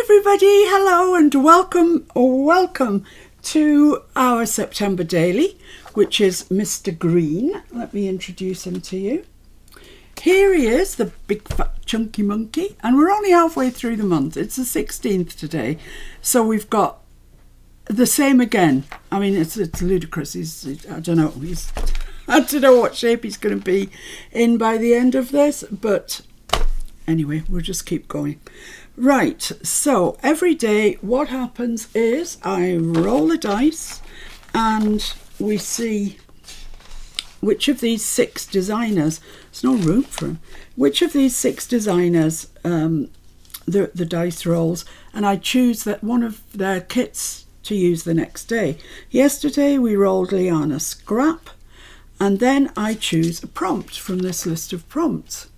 everybody, hello and welcome to our September daily, which is Mr. Green. Let me introduce him to you. Here he is, the big fat chunky monkey, and we're only halfway through the month. It's the 16th today, so we've got the same again. I mean, it's ludicrous. I don't know what shape he's going to be in by the end of this, but anyway, we'll just keep going. Right, so every day what happens is I roll a dice and we see which of these 6 designers, there's no room for them, which of these 6 designers the dice rolls, and I choose that one of their kits to use the next day. Yesterday we rolled Liana Scrap, and then I choose a prompt from this list of prompts.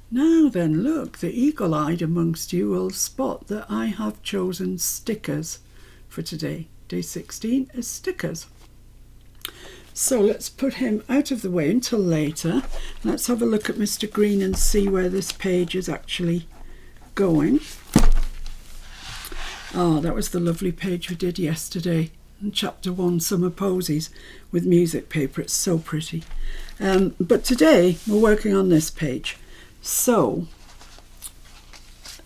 Now then, look, the eagle-eyed amongst you will spot that I have chosen stickers for today. Day 16 is stickers. So let's put him out of the way until later. Let's have a look at Mr. Green and see where this page is actually going. Oh, that was the lovely page we did yesterday. In chapter 1, Summer Posies with music paper. It's so pretty. But today we're working on this page. So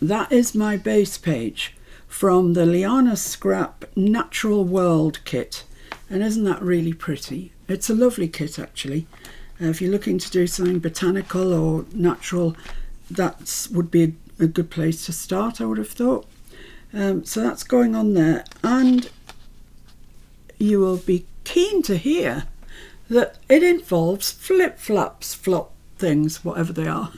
that is my base page from the Liana Scrap Natural World kit, and isn't that really pretty? It's a lovely kit actually. If you're looking to do something botanical or natural, that would be a good place to start, I would have thought. So that's going on there, and you will be keen to hear that it involves flip-flaps, flop things, whatever they are.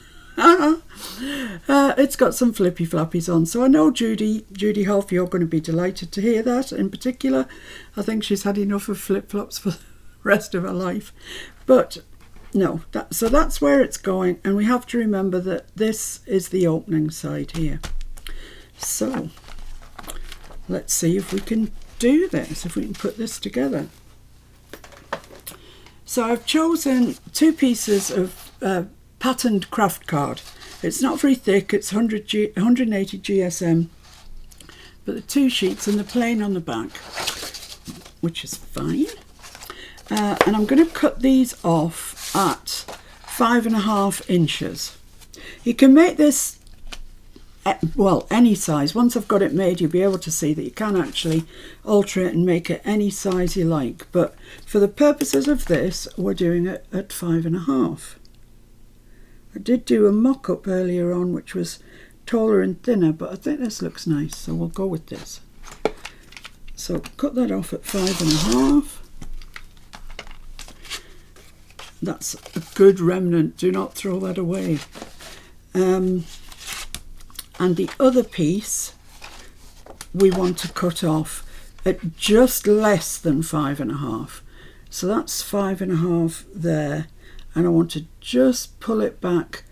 It's got some flippy flappies on, so I know Judy Hoff, you're going to be delighted to hear that. In particular, I think she's had enough of flip-flops for the rest of her life. But no, so that's where it's going, and we have to remember that this is the opening side here. So let's see if we can do this, if we can put this together. So I've chosen 2 pieces of patterned craft card. It's not very thick, it's 180 GSM, but the 2 sheets and the plain on the back, which is fine. And I'm going to cut these off at 5.5 inches. You can make this, well, any size. Once I've got it made, you'll be able to see that you can actually alter it and make it any size you like. But for the purposes of this, we're doing it at 5.5. I did do a mock-up earlier on which was taller and thinner, but I think this looks nice, so we'll go with this. So cut that off at 5.5. That's a good remnant, do not throw that away. And the other piece we want to cut off at just less than 5.5. So that's 5.5 there. And I want to just pull it back,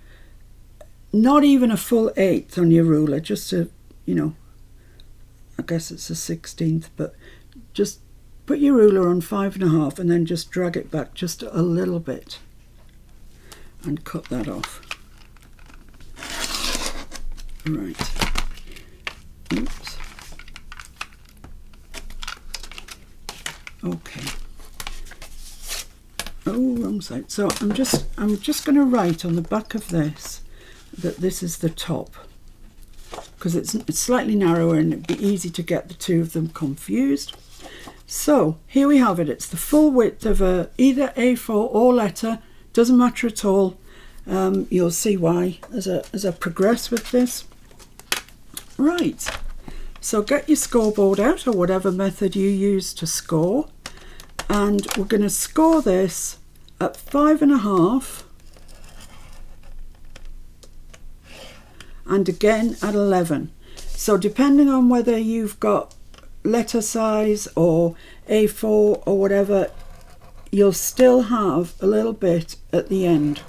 not even a full 1/8 on your ruler, just to, I guess it's a 16th, but just put your ruler on 5.5 and then just drag it back just a little bit and cut that off. Right. Oops. Okay. Oh, wrong side. So I'm just going to write on the back of this that this is the top, because it's slightly narrower and it'd be easy to get the 2 of them confused. So here we have it. It's the full width of either A4 or letter. Doesn't matter at all. You'll see why as I progress with this. Right. So get your scoreboard out, or whatever method you use to score. And we're going to score this at 5.5 and again at 11. So depending on whether you've got letter size or A4 or whatever, you'll still have a little bit at the end,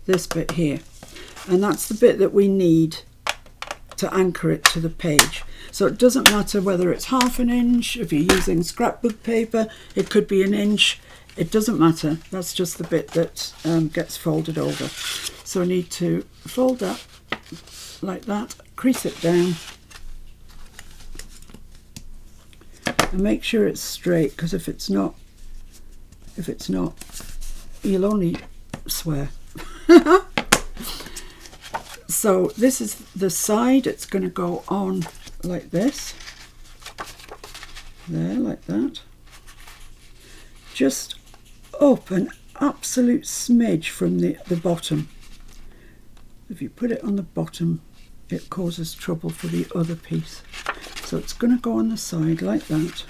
this bit here. And that's the bit that we need to anchor it to the page. So it doesn't matter whether it's 1/2 inch, if you're using scrapbook paper, it could be 1 inch, it doesn't matter. That's just the bit that gets folded over. So I need to fold that like that, crease it down, and make sure it's straight, because if it's not, you'll only swear. So this is the side. It's going to go on like this, there, like that, just up an absolute smidge from the bottom. If you put it on the bottom, it causes trouble for the other piece. So it's going to go on the side like that,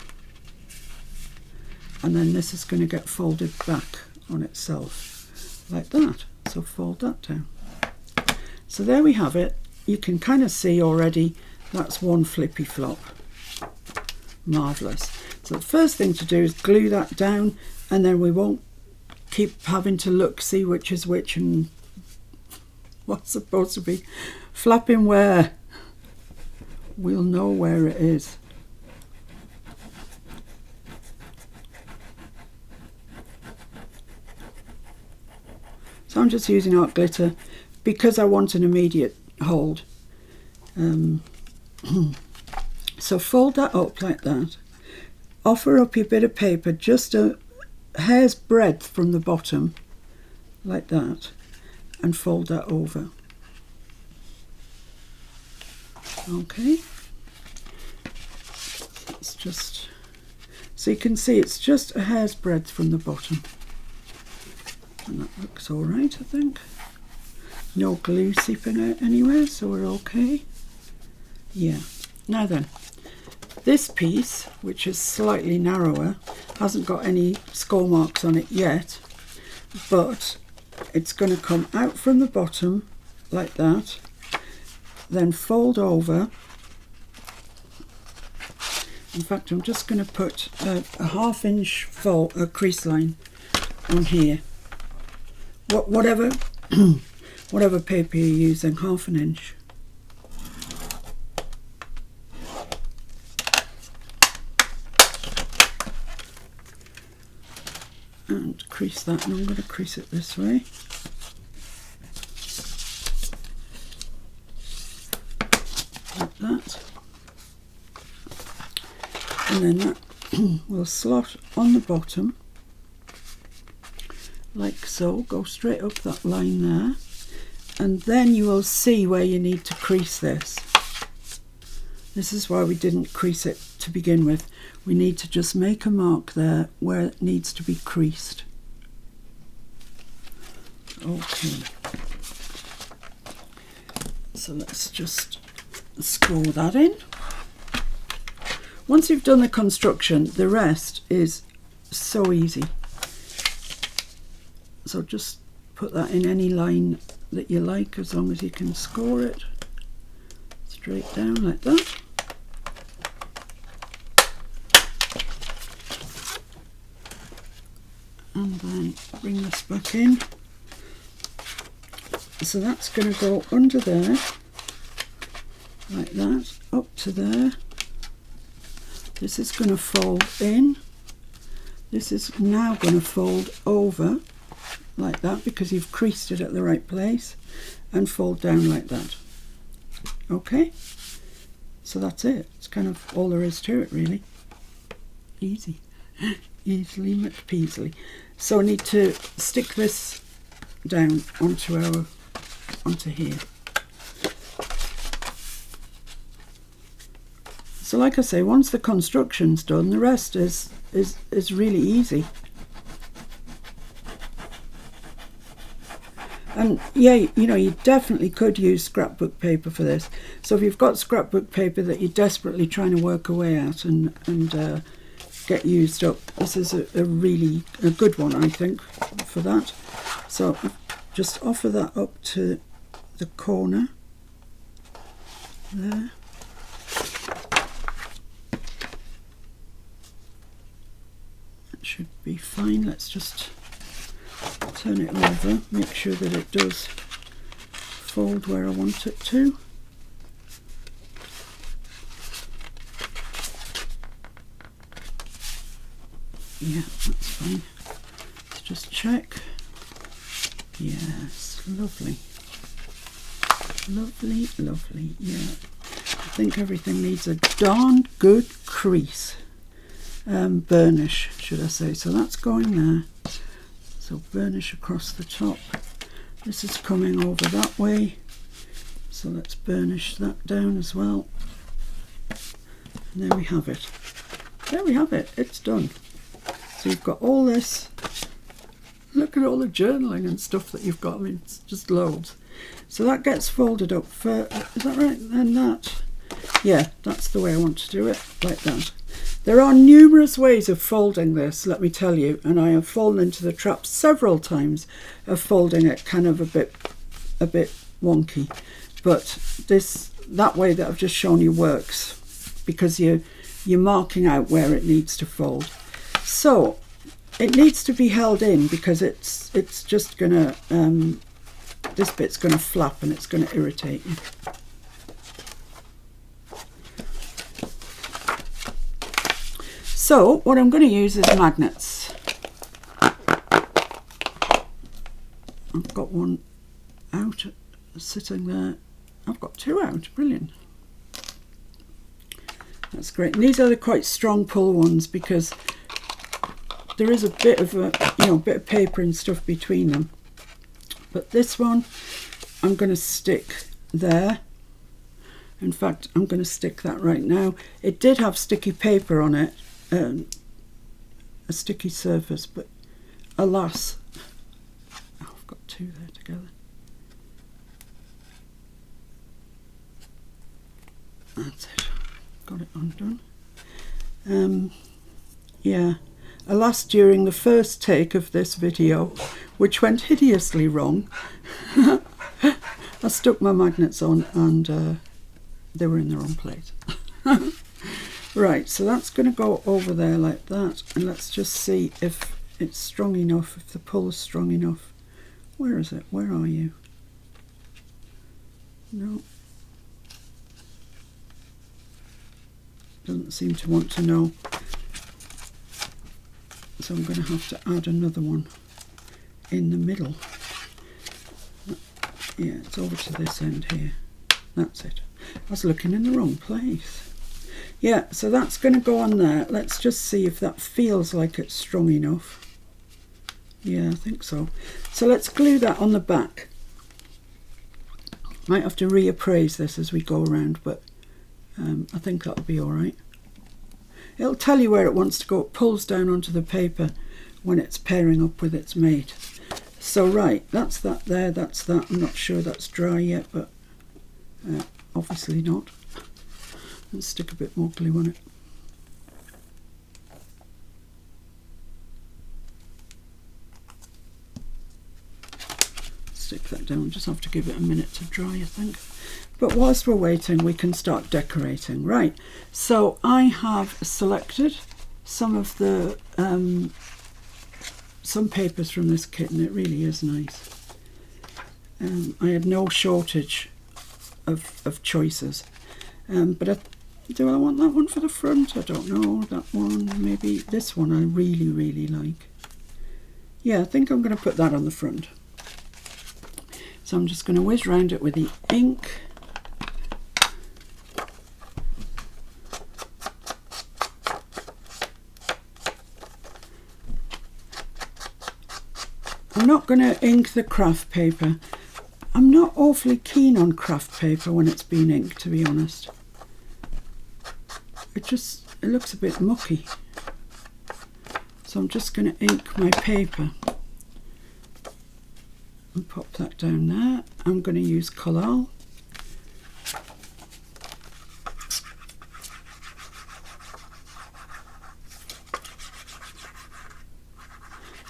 and then this is going to get folded back on itself like that. So fold that down. So there we have it. You can kind of see already that's one flippy flop. Marvellous. So the first thing to do is glue that down, and then we won't keep having to look, see which is which and what's supposed to be flapping where. We'll know where it is. So I'm just using art glitter because I want an immediate hold. So fold that up like that. Offer up your bit of paper just a hair's breadth from the bottom, like that, and fold that over. Okay. It's just, so you can see it's just a hair's breadth from the bottom. And that looks all right, I think. No glue seeping out anywhere, so we're okay. Yeah. Now then, this piece, which is slightly narrower, hasn't got any score marks on it yet, but it's going to come out from the bottom like that, then fold over. In fact, I'm just going to put a 1/2 inch fold, a crease line on here. Whatever whatever paper you're using, 1/2 inch. And crease that, and I'm going to crease it this way. Like that. And then that will slot on the bottom, like so. Go straight up that line there. And then you will see where you need to crease this. This is why we didn't crease it to begin with. We need to just make a mark there where it needs to be creased. Okay. So let's just score that in. Once you've done the construction, the rest is so easy. So just put that in any line that you like, as long as you can score it straight down like that. And then bring this back in. So that's going to go under there, like that, up to there. This is going to fold in. This is now going to fold over like that, because you've creased it at the right place, and fold down like that. Okay, so that's it. It's kind of all there is to it, really. Easy. Easily McPeasily. So I need to stick this down onto here. So like I say, once the construction's done, the rest is really easy. And yeah, you know, you definitely could use scrapbook paper for this. So if you've got scrapbook paper that you're desperately trying to work away at and get used up, this is a really good one, I think, for that. So just offer that up to the corner there. That should be fine. Let's just turn it over, make sure that it does fold where I want it to. Yeah, that's fine. Let's just check. Yes, lovely. Lovely, lovely, yeah. I think everything needs a darn good crease. burnish, should I say. So that's going there. So burnish across the top. This is coming over that way. So let's burnish that down as well. And there we have it. There we have it. It's done. So you've got all this. Look at all the journaling and stuff that you've got. I mean, it's just loads. So that gets folded up for, is that right? Then that. Yeah, that's the way I want to do it, like that. There are numerous ways of folding this, let me tell you, and I have fallen into the trap several times of folding it kind of a bit wonky. But that way that I've just shown you works, because you're marking out where it needs to fold. So it needs to be held in, because it's just gonna this bit's gonna flap and it's gonna irritate you. So what I'm going to use is magnets. I've got one out sitting there. I've got two out. Brilliant. That's great. And these are the quite strong pull ones, because there is a bit of bit of paper and stuff between them. But this one I'm going to stick there. In fact, I'm going to stick that right now. It did have sticky paper on it. A sticky surface, but alas, I've got two there together. That's it, got it undone. Yeah, alas, during the first take of this video, which went hideously wrong, I stuck my magnets on and they were in the wrong place. Right, so that's going to go over there like that, and let's just see if it's strong enough, if the pull is strong enough. Where is it? Where are you? No. Doesn't seem to want to know. So I'm going to have to add another one in the middle. Yeah, it's over to this end here. That's it. I was looking in the wrong place. Yeah, so that's going to go on there. Let's just see if that feels like it's strong enough. Yeah, I think so. So let's glue that on the back. Might have to reappraise this as we go around, but I think that'll be all right. It'll tell you where it wants to go. It pulls down onto the paper when it's pairing up with its mate. So right, that's that there, that's that. I'm not sure that's dry yet, but obviously not. Let's stick a bit more glue on it. Stick that down, just have to give it a minute to dry, I think. But whilst we're waiting, we can start decorating. Right, so I have selected some of the some papers from this kit, and it really is nice. I had no shortage of choices, but do I want that one for the front? I don't know. That one, maybe this one I really like. Yeah, I think I'm going to put that on the front. So I'm just going to whiz round it with the ink. I'm not going to ink the craft paper. I'm not awfully keen on craft paper when it's been inked, to be honest. It looks a bit mucky. So I'm just going to ink my paper and pop that down there. I'm going to use Collal.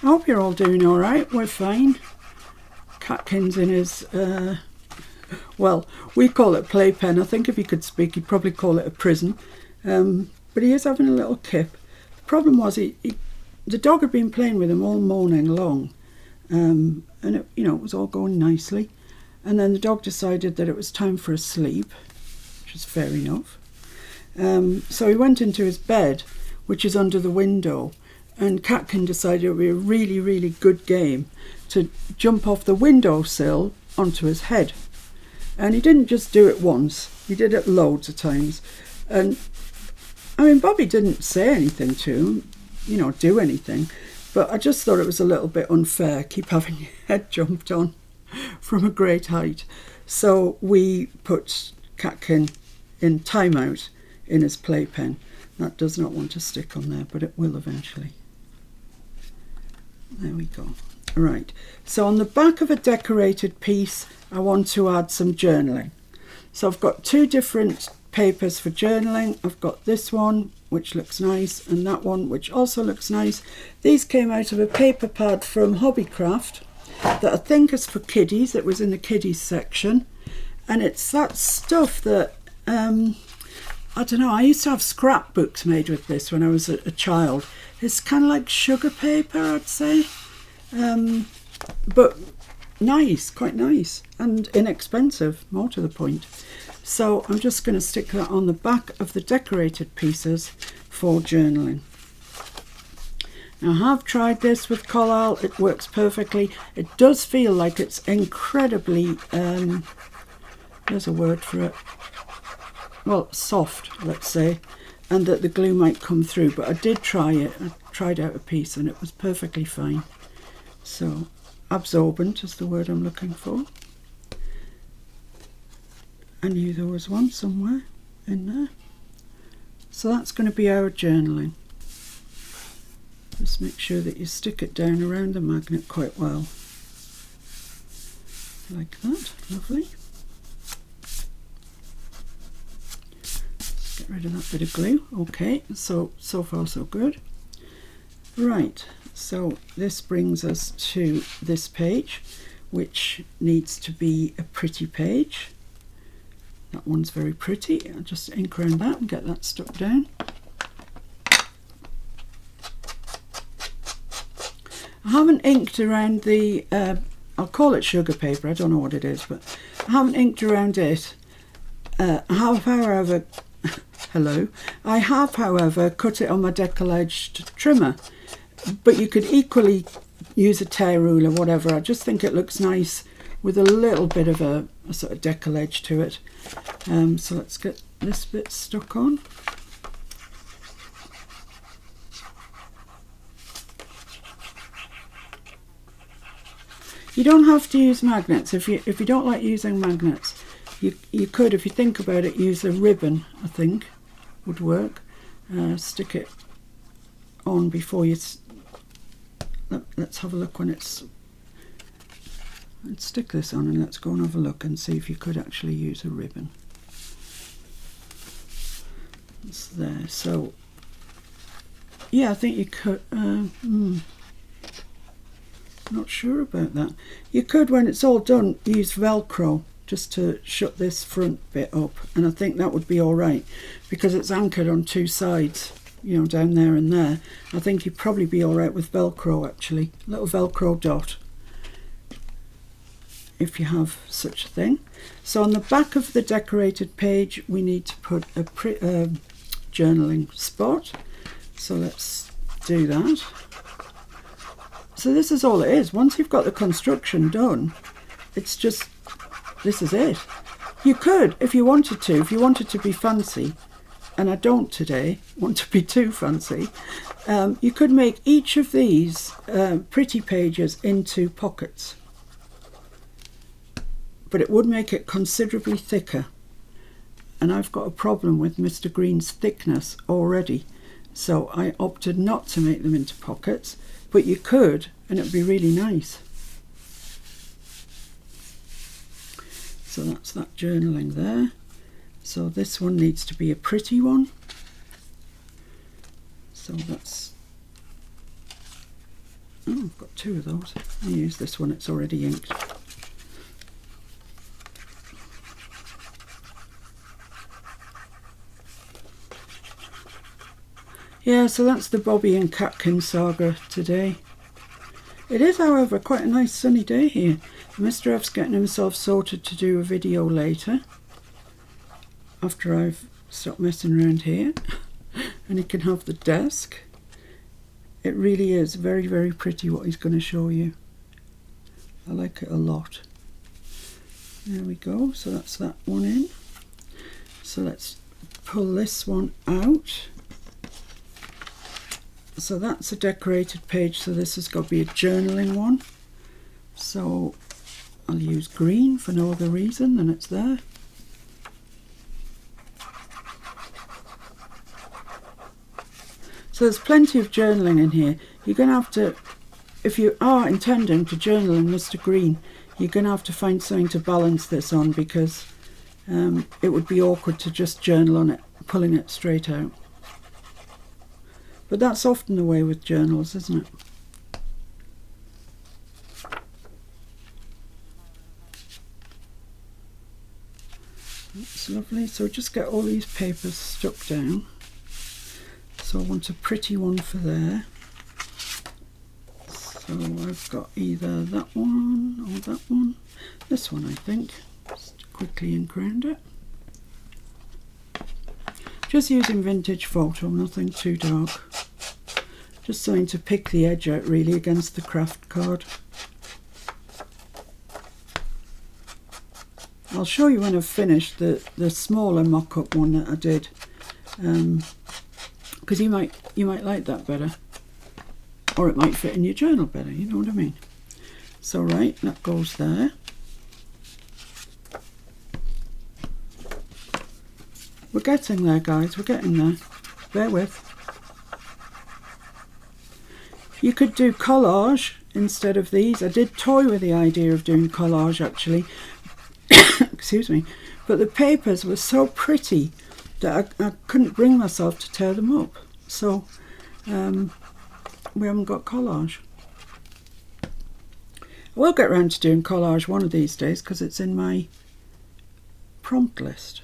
I hope you're all doing all right. We're fine. Catkin's in his, well, we call it playpen. I think if he could speak, he'd probably call it a prison. But he is having a little kip. The problem was the dog had been playing with him all morning long, and it, it was all going nicely. And then the dog decided that it was time for a sleep, which is fair enough. So he went into his bed, which is under the window, and Catkin decided it would be a really good game to jump off the windowsill onto his head. And he didn't just do it once, he did it loads of times. And I mean, Bobby didn't say anything to him, you know, do anything, but I just thought it was a little bit unfair, keep having your head jumped on from a great height. So we put Catkin in timeout in his playpen. That does not want to stick on there, but it will eventually. There we go. Right, so on the back of a decorated piece, I want to add some journaling. So I've got two different papers for journaling. I've got this one, which looks nice, and that one, which also looks nice. These came out of a paper pad from Hobbycraft that I think is for kiddies. It was in the kiddies section, and it's that stuff that I don't know, I used to have scrapbooks made with this when I was a child. It's kind of like sugar paper, I'd say, but nice, quite nice, and inexpensive, more to the point. So I'm just going to stick that on the back of the decorated pieces for journaling. Now, I have tried this with Collal. It works perfectly. It does feel like it's incredibly, there's a word for it, well, soft, let's say, and that the glue might come through, but I did try it. I tried out a piece and it was perfectly fine. So absorbent is the word I'm looking for. I knew there was one somewhere in there. So that's going to be our journaling. Just make sure that you stick it down around the magnet quite well. Like that, lovely. Get rid of that bit of glue. Okay, so far so good. Right, so this brings us to this page, which needs to be a pretty page. That one's very pretty. I'll just ink around that and get that stuck down. I haven't inked around the, I'll call it sugar paper, I don't know what it is, but I haven't inked around it. I have, however, I have, however, cut it on my decal-edged trimmer, but you could equally use a tear ruler, whatever. I just think it looks nice with a little bit of a sort of decal edge to it. So let's get this bit stuck on. You don't have to use magnets. If you don't like using magnets, you could, if you think about it, use a ribbon, I think would work. Stick it on before you, let's have a look when it's, let's stick this on and let's go and have a look and see if you could actually use a ribbon. It's there. So yeah, I think you could, not sure about that. You could, when it's all done, use Velcro just to shut this front bit up, and I think that would be all right because it's anchored on two sides, you know, down there and there. I think you'd probably be all right with Velcro, actually, a little Velcro dot, if you have such a thing. So on the back of the decorated page we need to put a journaling spot, so let's do that. So this is all it is. Once you've got the construction done, it's just, this is it. You could, if you wanted to be fancy, and I don't today want to be too fancy, you could make each of these pretty pages into pockets, but it would make it considerably thicker, and I've got a problem with Mr. Green's thickness already, so I opted not to make them into pockets, but you could, and it would be really nice. So that's that journaling there. So this one needs to be a pretty one. So that's, oh, I've got two of those. I'll use this one, it's already inked. Yeah, so that's the Bobby and Catkin saga today. It is, however, quite a nice sunny day here. Mr. F's getting himself sorted to do a video later, after I've stopped messing around here, and he can have the desk. It really is very, very pretty what he's going to show you. I like it a lot. There we go, so that's that one in. So let's pull this one out So that's a decorated page, so this has got to be a journaling one. So I'll use green for no other reason than it's there. So there's plenty of journaling in here. You're going to have to, if you are intending to journal in Mr. Green, you're going to have to find something to balance this on, because it would be awkward to just journal on it, pulling it straight out. But that's often the way with journals, isn't it? That's lovely. So just get all these papers stuck down. So I want a pretty one for there. So I've got either that one or that one. This one, I think. Just quickly ink around it. Just using vintage photo, nothing too dark. Just something to pick the edge out really against the craft card. I'll show you when I've finished the smaller mock-up one that I did, because you might like that better, or it might fit in your journal better, you know what I mean. So right, that goes there. We're getting there, guys, we're getting there. Bear with. You could do collage instead of these. I did toy with the idea of doing collage actually, excuse me, but the papers were so pretty that I couldn't bring myself to tear them up. So we haven't got collage. I will get round to doing collage one of these days because it's in my prompt list.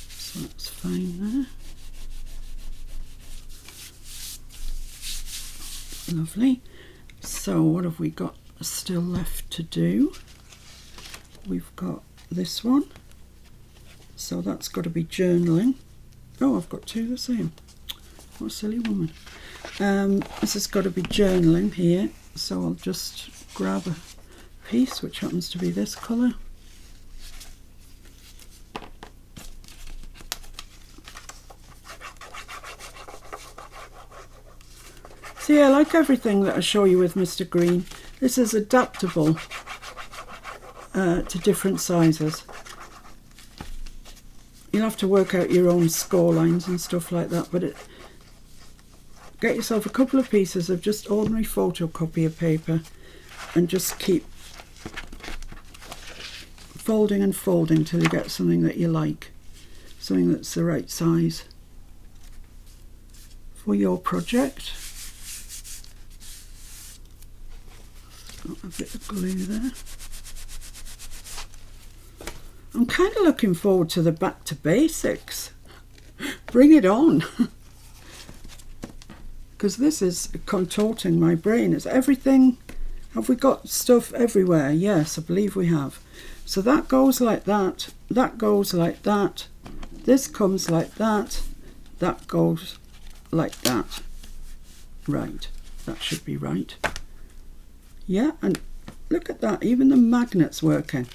So that's fine there. Lovely. So what have we got still left to do? We've got this one. So that's got to be journaling. Oh, I've got two the same. What a silly woman. This has got to be journaling here. So I'll just grab a piece which happens to be this colour. See, I like everything that I show you with Mr. Green. This is adaptable to different sizes. You'll have to work out your own score lines and stuff like that, but get yourself a couple of pieces of just ordinary photocopier paper and just keep folding and folding till you get something that you like, something that's the right size for your project. Got a bit of glue there. I'm kind of looking forward to the back to basics. Bring it on. Because this is contorting my brain. Is everything, have we got stuff everywhere? Yes, I believe we have. So that goes like that, that goes like that, this comes like that, that goes like that. Right, that should be right. Yeah, and look at that, even the magnet's working.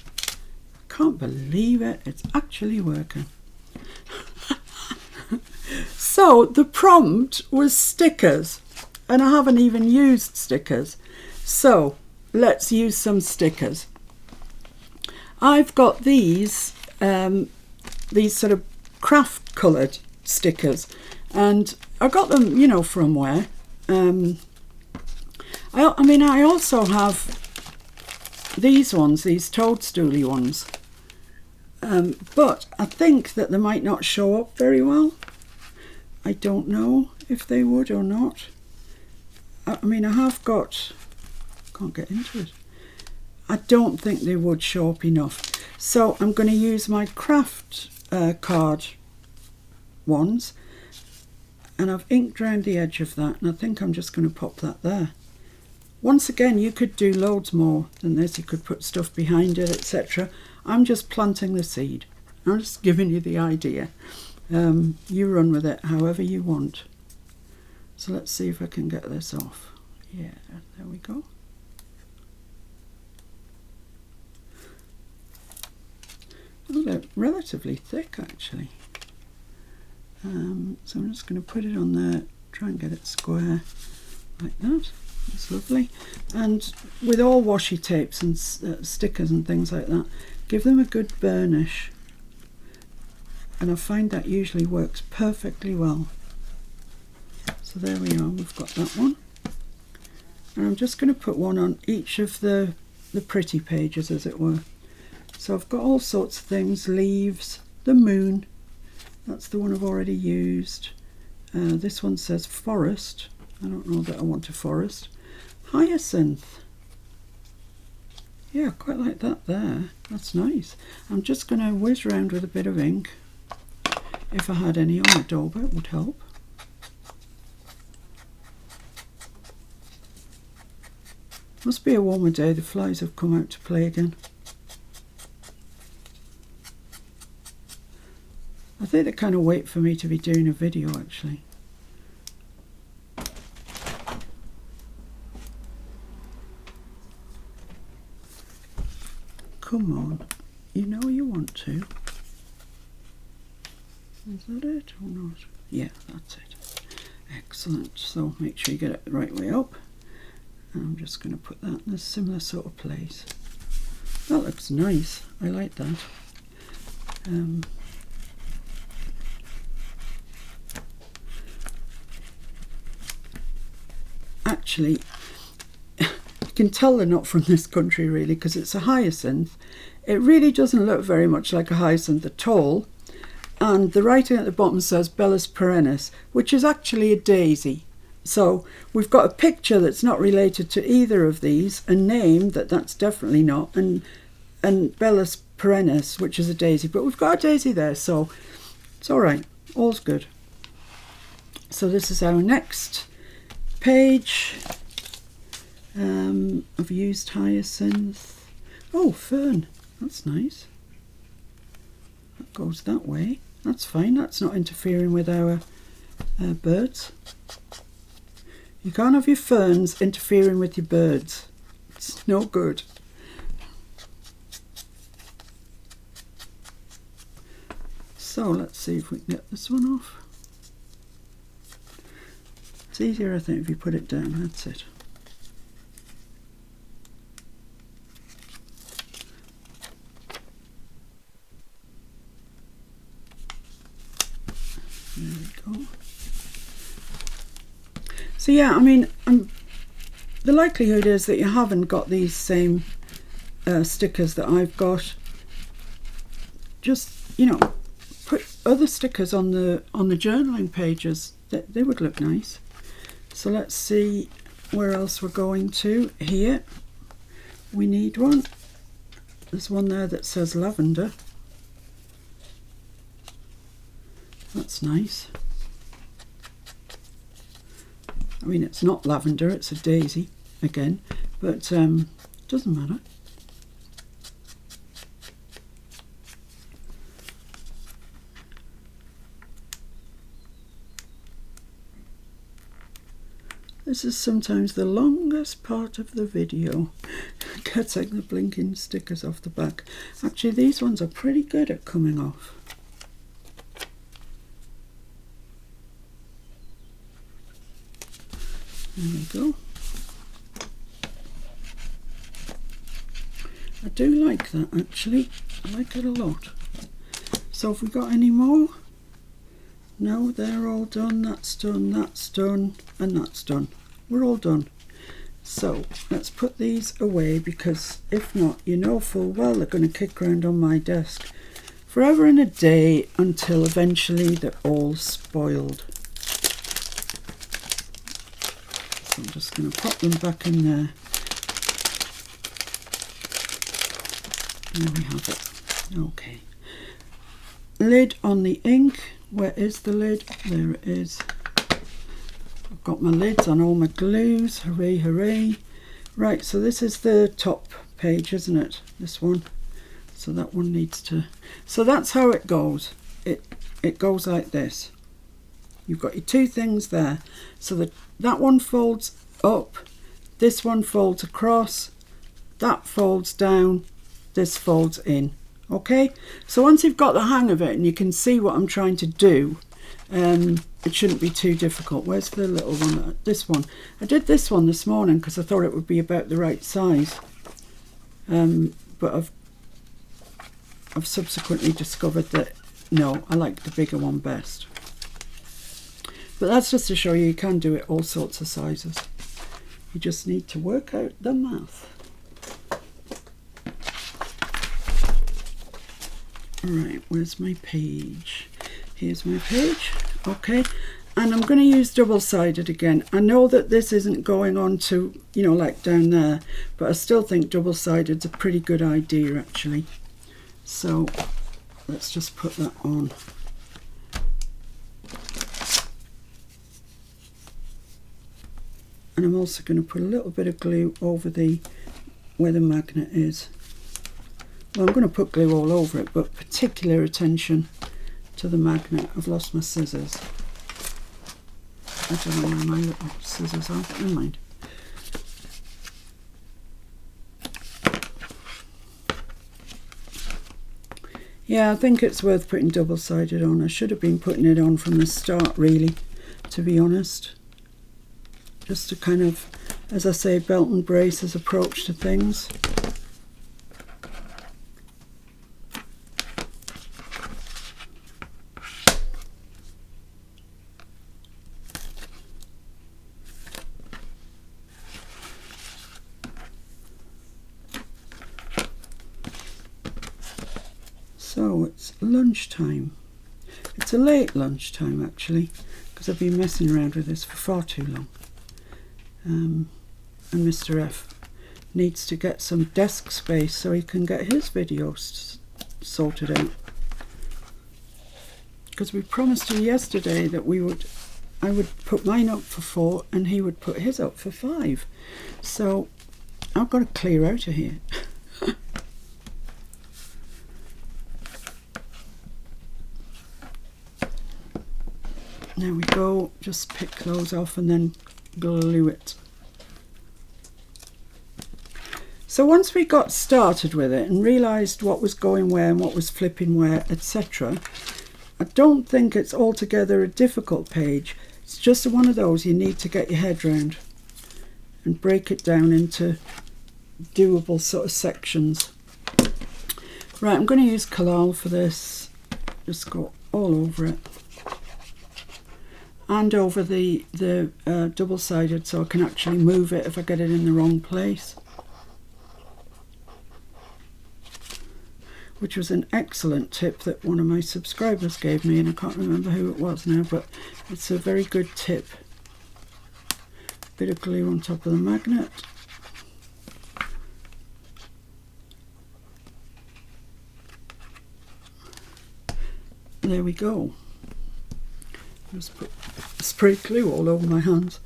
Can't believe it, it's actually working. So the prompt was stickers, and I haven't even used stickers. So let's use some stickers. I've got these sort of craft coloured stickers, and I got them, you know, from where. I mean, I also have these ones, these toadstooly ones, but I think that they might not show up very well. I don't know if they would or not. I mean, I have got, can't get into it. I don't think they would show up enough. So I'm going to use my craft card ones, and I've inked around the edge of that, and I think I'm just going to pop that there. Once again, you could do loads more than this. You could put stuff behind it, etc. I'm just planting the seed. I'm just giving you the idea. You run with it however you want. So let's see if I can get this off. Yeah, there we go. Oh, they're relatively thick actually. So I'm just going to put it on there, try and get it square like that. It's lovely. And with all washi tapes and stickers and things like that, give them a good burnish, and I find that usually works perfectly well. So there we are, we've got that one. And I'm just going to put one on each of the pretty pages, as it were. So I've got all sorts of things: leaves, the moon, that's the one I've already used. This one says forest. I don't know that I want a forest. Hyacinth. Yeah, quite like that there. That's nice. I'm just going to whiz around with a bit of ink. If I had any on my dauber, it would help. Must be a warmer day. The flies have come out to play again. I think they kind of wait for me to be doing a video, actually. Come on, you know you want to. Is that it or not? Yeah, that's it. Excellent. So make sure you get it the right way up. And I'm just going to put that in a similar sort of place. That looks nice. I like that. Actually, you can tell they're not from this country really, because it's a hyacinth. It really doesn't look very much like a hyacinth at all. And the writing at the bottom says Bellis perennis, which is actually a daisy. So we've got a picture that's not related to either of these, a name that's definitely not, and Bellis perennis, which is a daisy. But we've got a daisy there, so it's all right. All's good. So this is our next page. I've used hyacinth. Oh, fern. That's nice. That goes that way. That's fine. That's not interfering with our birds. You can't have your ferns interfering with your birds. It's no good. So let's see if we can get this one off. It's easier, I think, if you put it down. That's it. There we go. So yeah, I mean, the likelihood is that you haven't got these same stickers that I've got. Just, you know, put other stickers on the journaling pages. They would look nice. So let's see where else we're going to. Here we need one. There's one there that says lavender. That's nice. I mean, it's not lavender, it's a daisy again, but doesn't matter. This is sometimes the longest part of the video, getting the blinking stickers off the back. Actually, these ones are pretty good at coming off. There we go. I do like that, actually. I like it a lot. So have we got any more? No, they're all done. That's done, that's done, and that's done. We're all done. So let's put these away, because if not, you know full well they're going to kick around on my desk forever and a day until eventually they're all spoiled. So I'm just going to pop them back in there. There we have it. Okay. Lid on the ink. Where is the lid? There it is. I've got my lids on all my glues. Hooray, hooray. Right, so this is the top page, isn't it? This one. So that one needs to... So that's how it goes. It goes like this. You've got your two things there. So that one folds up. This one folds across. That folds down. This folds in. Okay, so once you've got the hang of it and you can see what I'm trying to do, it shouldn't be too difficult. Where's the little one? This one. I did this one this morning because I thought it would be about the right size, but I've subsequently discovered that no, I like the bigger one best. But that's just to show you can do it all sorts of sizes. You just need to work out the math. Right, where's my page? Here's my page. Okay, and I'm going to use double-sided again. I know that this isn't going on to, you know, like down there, but I still think double-sided's a pretty good idea actually. So let's just put that on. And I'm also going to put a little bit of glue over where the magnet is. Well, I'm going to put glue all over it, but particular attention to the magnet. I've lost my scissors. I don't know where my little scissors are, but never mind. Yeah, I think it's worth putting double-sided on. I should have been putting it on from the start, really, to be honest. Just to kind of, as I say, belt and braces approach to things. So it's lunchtime. It's a late lunchtime actually, because I've been messing around with this for far too long. And Mr. F needs to get some desk space so he can get his videos sorted out. Because we promised you yesterday that I would put mine up for 4 and he would put his up for 5. So I've got to clear out of here. There we go, just pick those off and then glue it. So once we got started with it and realised what was going where and what was flipping where, etc., I don't think it's altogether a difficult page. It's just one of those you need to get your head round and break it down into doable sort of sections. Right, I'm going to use Collal for this. Just go all over it. And over the double-sided, so I can actually move it if I get it in the wrong place. Which was an excellent tip that one of my subscribers gave me, and I can't remember who it was now, but it's a very good tip. Bit of glue on top of the magnet. There we go. Just put spray glue all over my hands.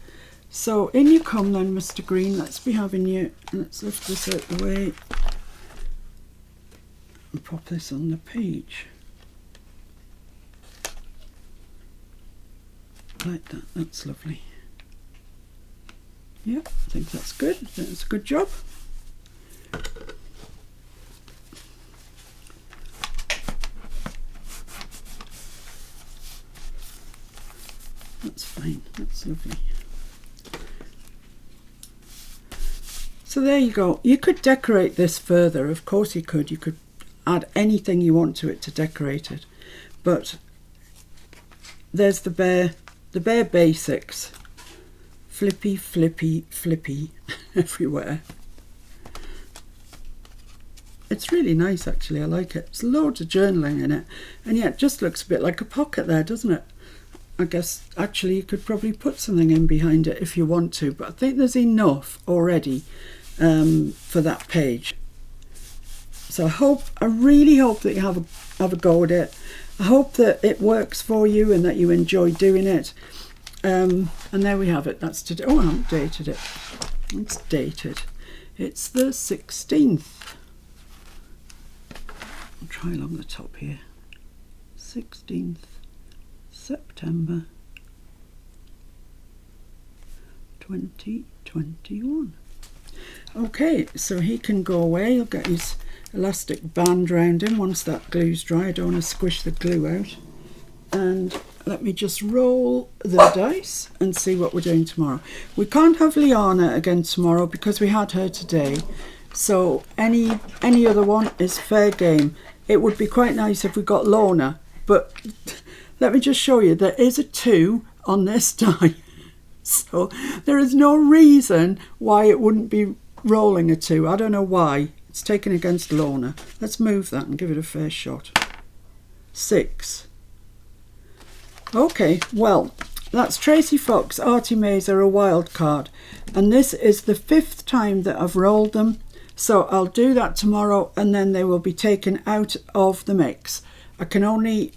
So in you come then, Mr. Green. Let's be having you. Let's lift this out the way and pop this on the page. Like that. That's lovely. Yeah, I think that's good. That's a good job. That's fine, that's lovely. So there you go. You could decorate this further, of course you could. You could add anything you want to it to decorate it. But there's the bare basics. Flippy, flippy, flippy everywhere. It's really nice actually, I like it. There's loads of journaling in it. And yeah, it just looks a bit like a pocket there, doesn't it? I guess actually you could probably put something in behind it if you want to, but I think there's enough already for that page. So I really hope that you have a go at it. I hope that it works for you and that you enjoy doing it. And there we have it. That's today. Oh, I haven't dated it. It's dated. It's the 16th. I'll try along the top here. 16th. September 2021. Okay, so he can go away. He'll get his elastic band round him once that glue's dry. I don't want to squish the glue out. And let me just roll the dice and see what we're doing tomorrow. We can't have Liana again tomorrow because we had her today. So any other one is fair game. It would be quite nice if we got Lorna, but let me just show you, there is a 2 on this die. So there is no reason why it wouldn't be rolling a 2. I don't know why. It's taken against Lorna. Let's move that and give it a fair shot. 6. Okay, well, that's Tracy Fox, Artie Mazer, a wild card. And this is the 5th time that I've rolled them. So I'll do that tomorrow and then they will be taken out of the mix. I can only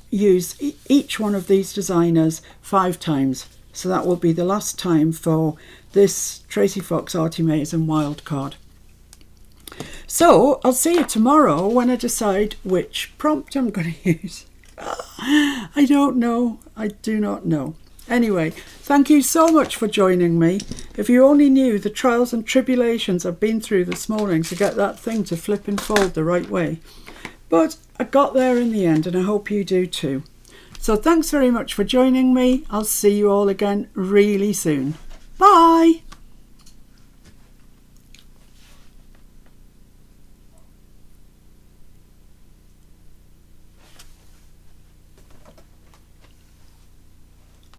use each one of these designers 5 times. So that will be the last time for this Tracy Fox, Artie Mazer and wild card. So I'll see you tomorrow when I decide which prompt I'm going to use. I don't know. I do not know. Anyway, thank you so much for joining me. If you only knew the trials and tribulations I've been through this morning to get that thing to flip and fold the right way. But I got there in the end and I hope you do too. So thanks very much for joining me. I'll see you all again really soon. Bye.